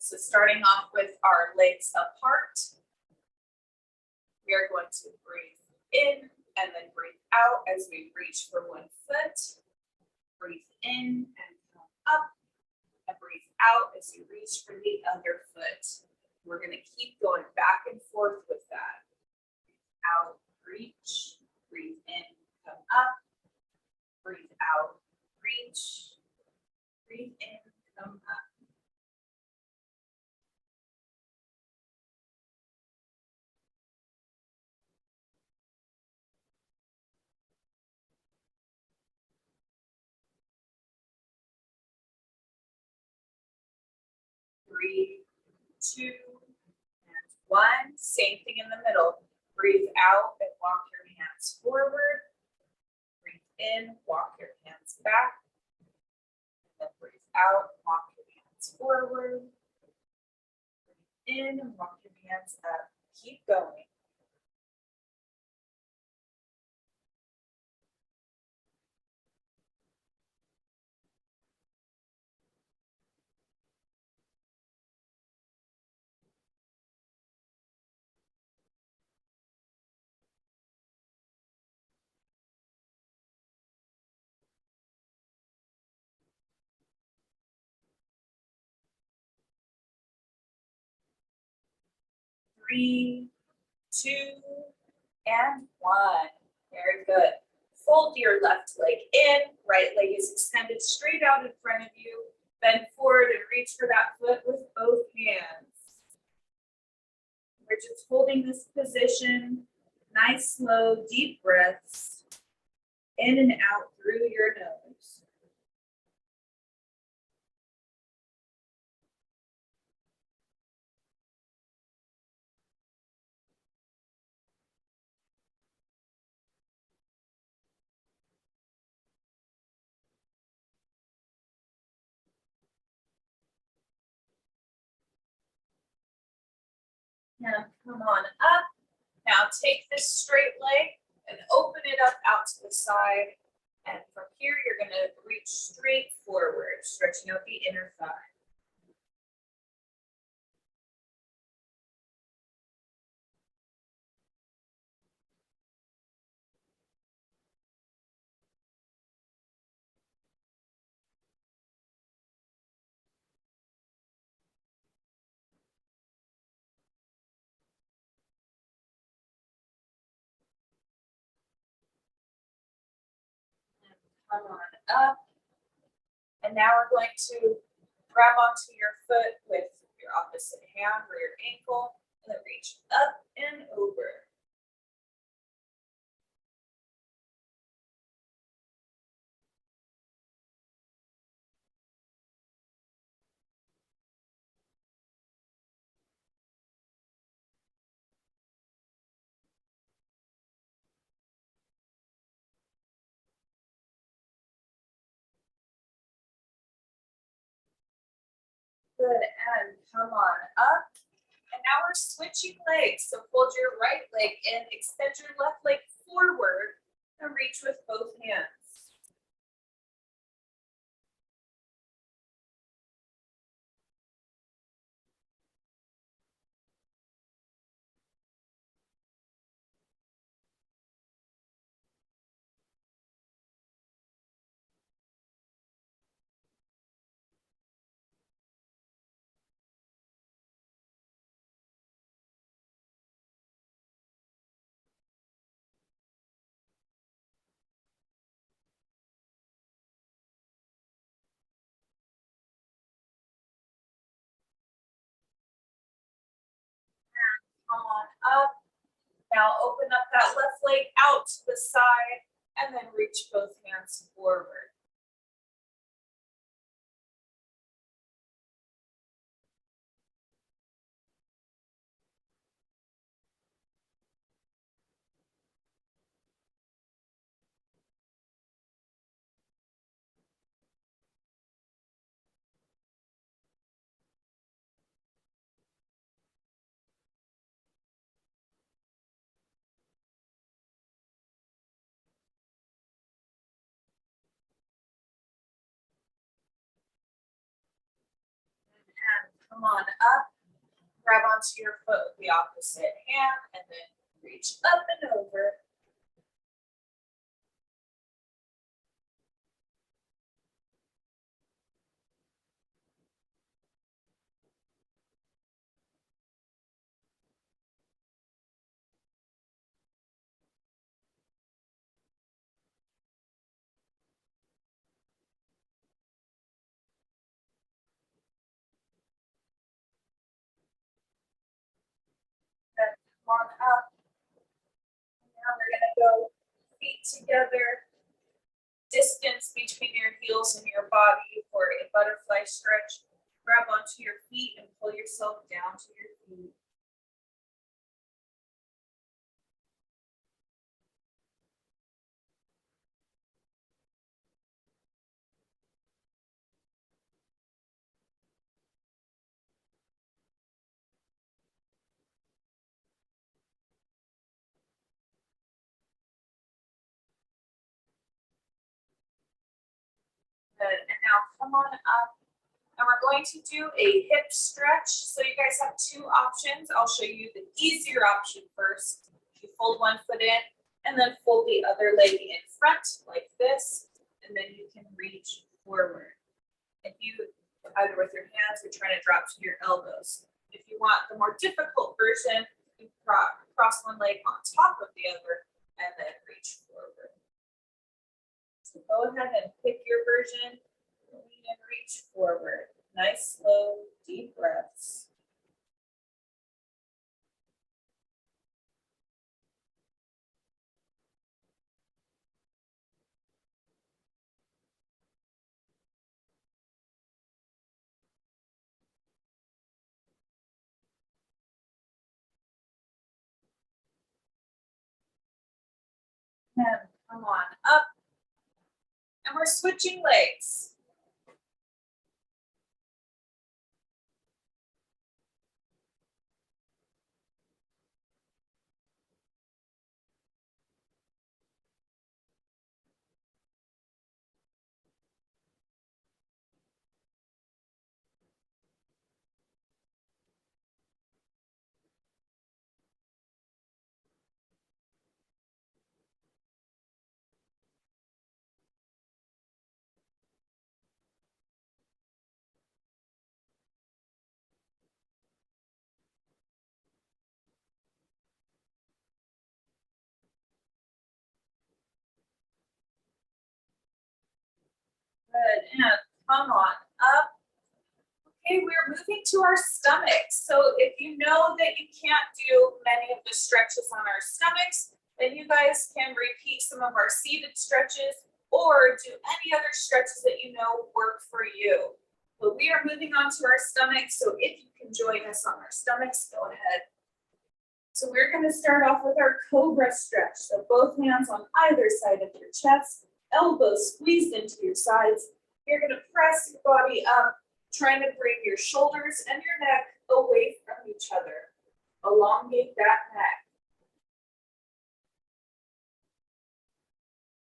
So starting off with our legs apart, we are going to breathe in and then breathe out as we reach for one foot. Breathe in and come up, and breathe out as you reach for the other foot. We're going to keep going back and forth with that. Out, reach, breathe in, come up, breathe out, reach, breathe in, come up. Three, two, and one. Same thing in the middle. Breathe out and walk your hands forward. Breathe in, walk your hands back. And then breathe out, walk your hands forward. Breathe in and walk your hands up. Keep going. Three, two, and one. Very good. Fold your left leg in. Right leg is extended straight out in front of you. Bend forward and reach for that foot with both hands. We're just holding this position. Nice, slow, deep breaths in and out through your nose. Now come on up. Now take this straight leg and open it up out to the side. And from here, you're going to reach straight forward, stretching out the inner thigh. Come on up. And now we're going to grab onto your foot with your opposite hand or your ankle, and then reach up and over. Good, and come on up. And now we're switching legs. So fold your right leg in, extend your left leg forward, and reach with both hands. Come on up. Now open up that left leg out to the side and then reach both hands forward. come on up, grab onto your foot with the opposite hand, and then reach up and over. Then come on up. Now we're gonna go feet together. Distance between your heels and your body for a butterfly stretch. Grab onto your feet and pull yourself down to your feet. Good. And now come on up. And we're going to do a hip stretch. So you guys have two options. I'll show you the easier option first. You fold one foot in and then fold the other leg in front like this. And then you can reach forward. If you, either with your hands or trying to drop to your elbows. If you want the more difficult version, you cross one leg on top of the other and then reach forward. So go ahead and pick your version. Lean and reach forward. Nice, slow, deep breaths. And come on up. And we're switching legs. Good. And come on up. Okay, we're moving to our stomachs. So if you know that you can't do many of the stretches on our stomachs, then you guys can repeat some of our seated stretches or do any other stretches that you know work for you. But we are moving on to our stomachs. So if you can join us on our stomachs, go ahead. So we're going to start off with our cobra stretch. So both hands on either side of your chest, elbows squeezed into your sides. You're going to press your body up, trying to bring your shoulders and your neck away from each other. Elongate that neck.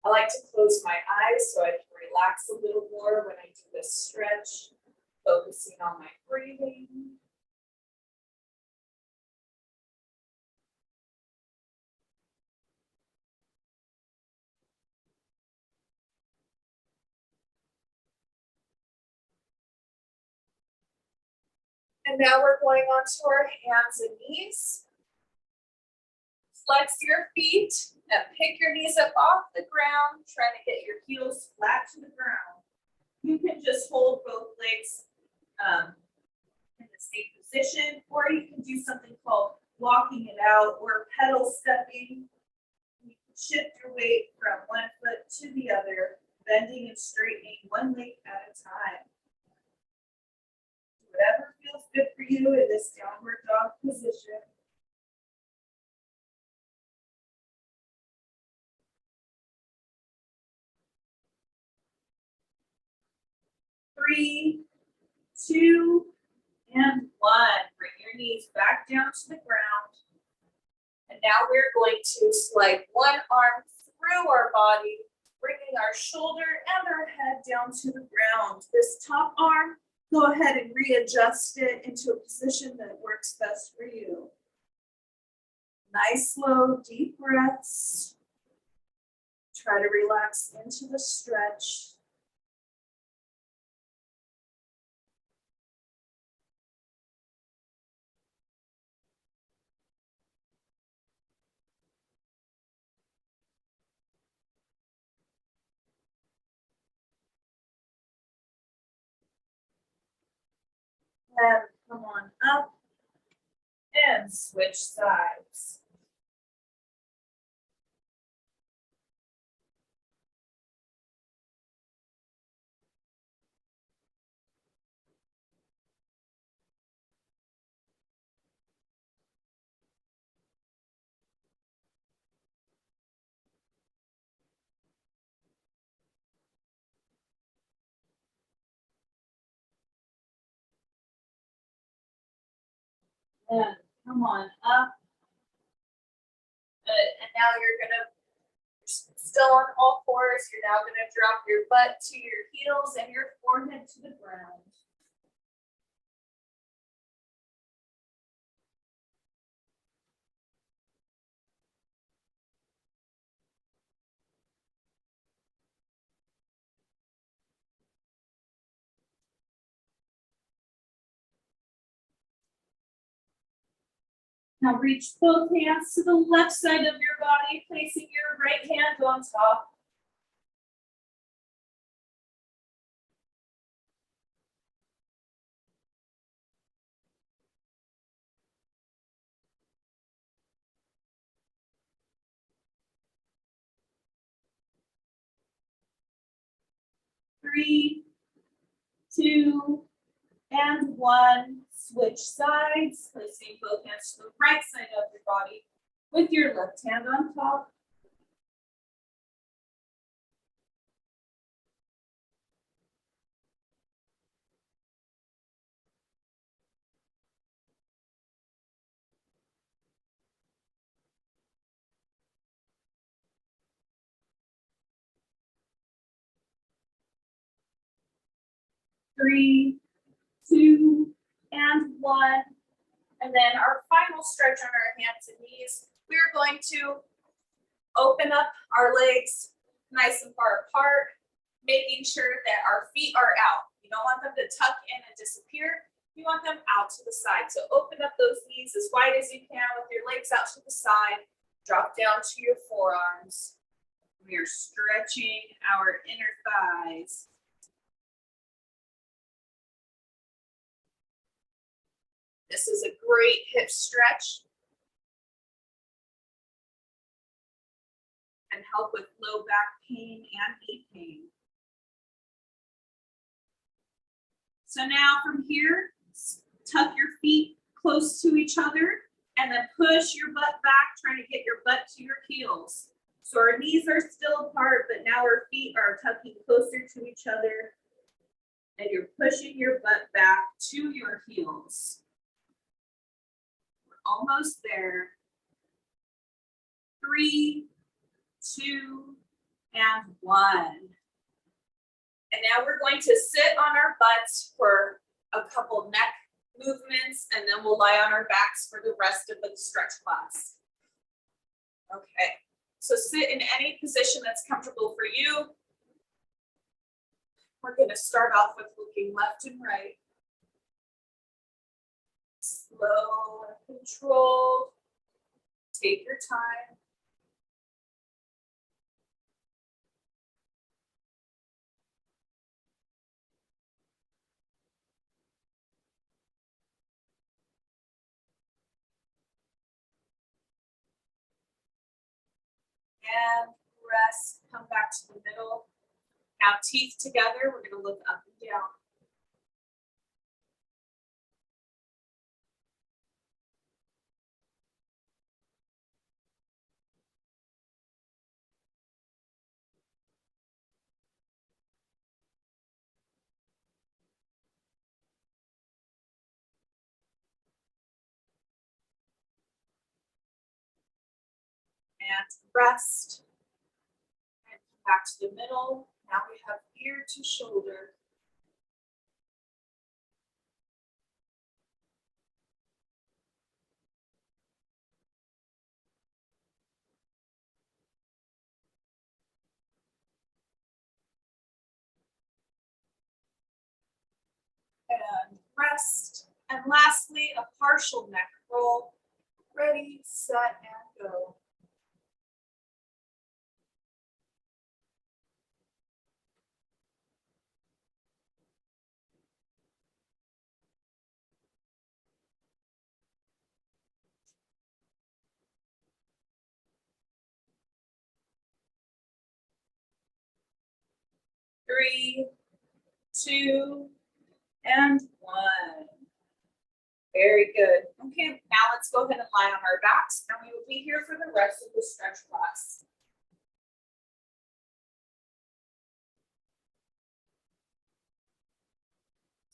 I like to close my eyes so I can relax a little more when I do this stretch, focusing on my breathing. And now we're going on to our hands and knees. Flex your feet and pick your knees up off the ground, trying to get your heels flat to the ground. You can just hold both legs in the same position, or you can do something called walking it out or pedal stepping. You can shift your weight from one foot to the other, bending and straightening one leg at a time. Whatever feels good for you in this downward dog position. Three, two, and one. Bring your knees back down to the ground. And now we're going to slide one arm through our body, bringing our shoulder and our head down to the ground. This top arm go ahead and readjust it into a position that works best for you. Nice, slow, deep breaths. Try to relax into the stretch. And come on up and switch sides. And come on up. Good. And now you're gonna still on all fours. You're now gonna drop your butt to your heels and your forehead to the ground. Now reach both hands to the left side of your body, placing your right hand on top. Three, two, and one. Switch sides, placing both hands to the right side of your body with your left hand on top. Three, two, and one. And then our final stretch on our hands and knees, we're going to open up our legs nice and far apart, making sure that our feet are out. You don't want them to tuck in and disappear. You want them out to the side. So open up those knees as wide as you can with your legs out to the side. Drop down to your forearms. We are stretching our inner thighs. This is a great hip stretch and help with low back pain and knee pain. So now from here, tuck your feet close to each other and then push your butt back, trying to get your butt to your heels. So our knees are still apart, but now our feet are tucking closer to each other and you're pushing your butt back to your heels. We're almost there. 3, 2, and 1. And now we're going to sit on our butts for a couple neck movements, and then we'll lie on our backs for the rest of the stretch class. Okay, so sit in any position that's comfortable for you. We're going to start off with looking left and right. Slow and controlled. Take your time. And rest, come back to the middle. Now teeth together, we're going to look up and down. And rest. And come back to the middle. Now we have ear to shoulder. rest. And lastly, a partial neck roll. Ready, set, and go. Three, two, and one. Very good. Okay, now let's go ahead and lie on our backs, and we will be here for the rest of the stretch class.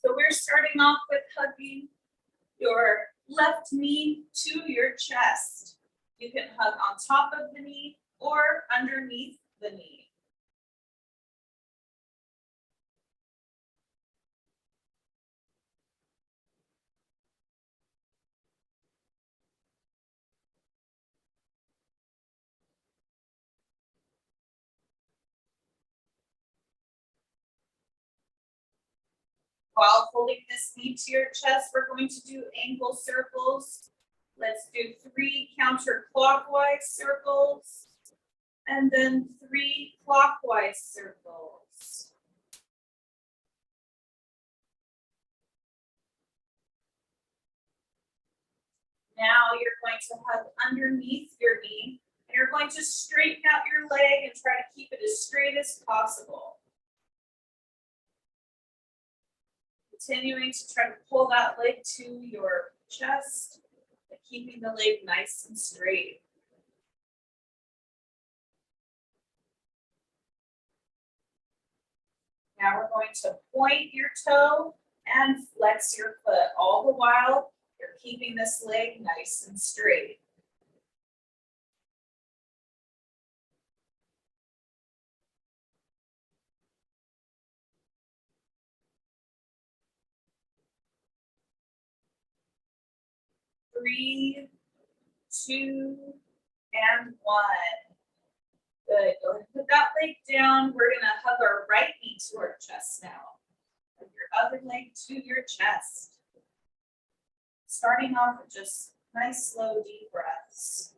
So we're starting off with hugging your left knee to your chest. You can hug on top of the knee or underneath the knee. While holding this knee to your chest, we're going to do ankle circles. Let's do 3 counterclockwise circles and then 3 clockwise circles. Now you're going to hug underneath your knee and you're going to straighten out your leg and try to keep it as straight as possible. Continuing to try to pull that leg to your chest, but keeping the leg nice and straight. Now we're going to point your toe and flex your foot. All the while, you're keeping this leg nice and straight. Three, two, and one. Good. Go ahead and put that leg down. We're going to hug our right knee to our chest now. Hug your other leg to your chest. Starting off with just nice, slow, deep breaths.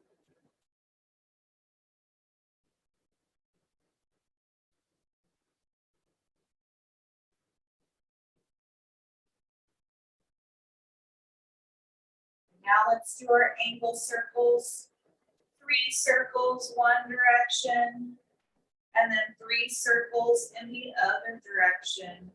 Now let's do our ankle circles. 3 circles one direction, and then 3 circles in the other direction.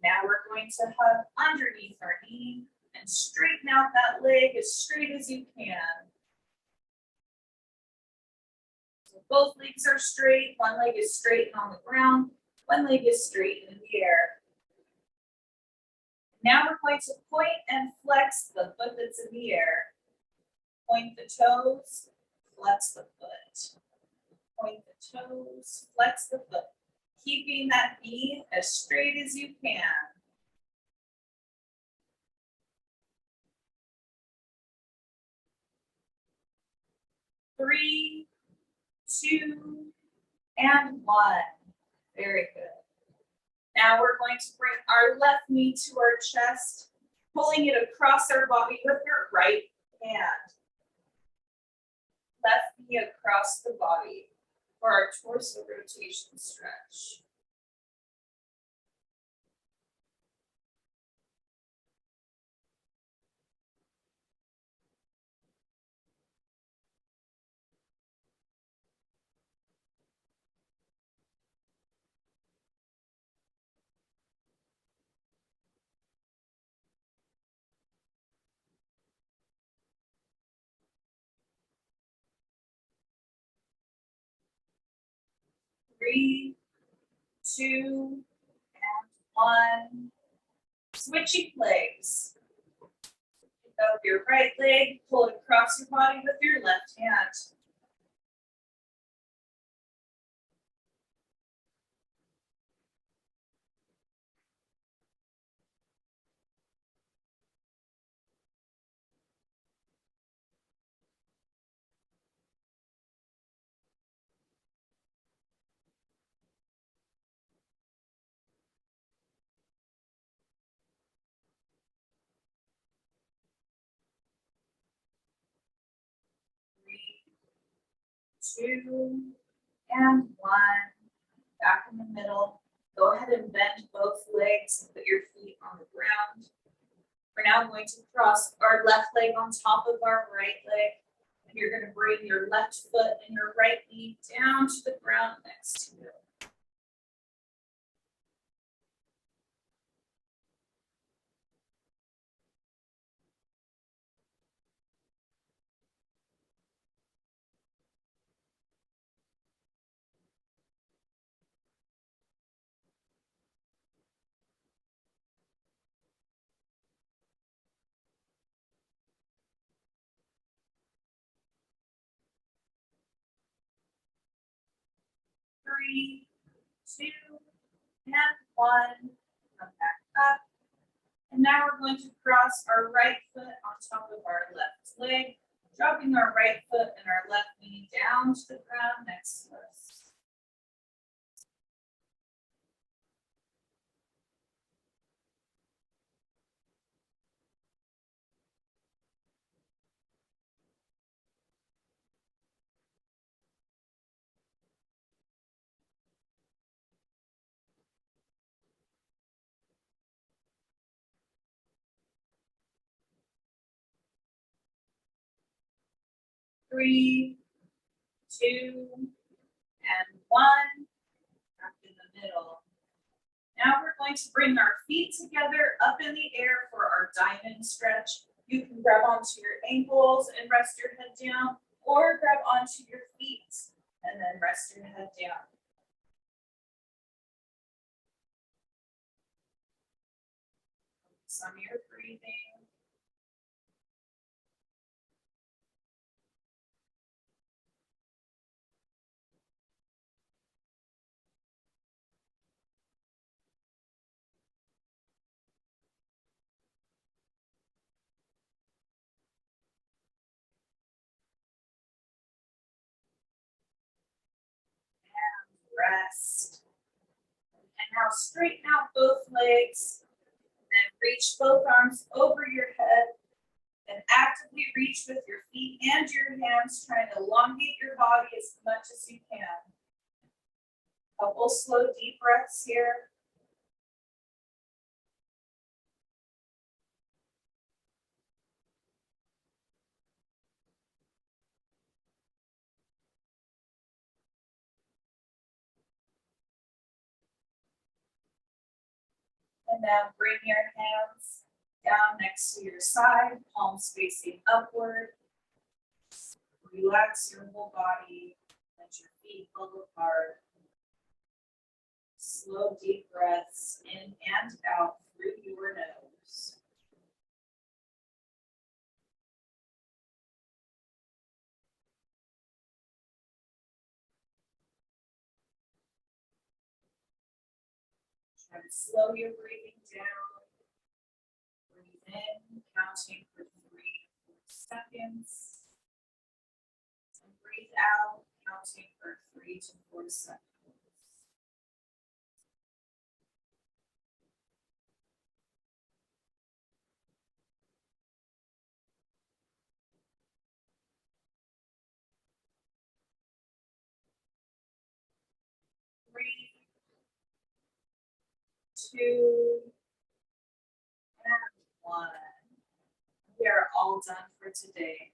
Now we're going to hug underneath our knee and straighten out that leg as straight as you can. So both legs are straight, one leg is straight and on the ground, one leg is straight in the air. Now we're going to point and flex the foot that's in the air. Point the toes, flex the foot. Point the toes, flex the foot. Keeping that knee as straight as you can. Three, two, and one. Very good. Now we're going to bring our left knee to our chest, pulling it across our body with your right hand. Left knee across the body for our torso rotation stretch. Three, two, and one. Switching legs. Pick up your right leg, pull it across your body with your left hand. 2, and 1. Back in the middle. Go ahead and bend both legs and put your feet on the ground. We're now going to cross our left leg on top of our right leg. And you're going to bring your left foot and your right knee down to the ground next to you. Three, 2, and 1. Come back up. And now we're going to cross our right foot on top of our left leg, dropping our right foot and our left knee down to the ground next to us. Three, 2, and 1. Up in the middle. Now we're going to bring our feet together up in the air for our diamond stretch. You can grab onto your ankles and rest your head down, or grab onto your feet and then rest your head down. Focus on your breathing. Rest. And now straighten out both legs. Then reach both arms over your head. And actively reach with your feet and your hands, trying to elongate your body as much as you can. Couple slow, deep breaths here. And now bring your hands down next to your side, palms facing upward. Relax your whole body, let your feet pull apart. Slow, deep breaths in and out through your nose. Try to slow your breathing down. Breathe in, counting for 3 to 4 seconds. And breathe out, counting for 3 to 4 seconds. Three, 2, and 1. We are all done for today.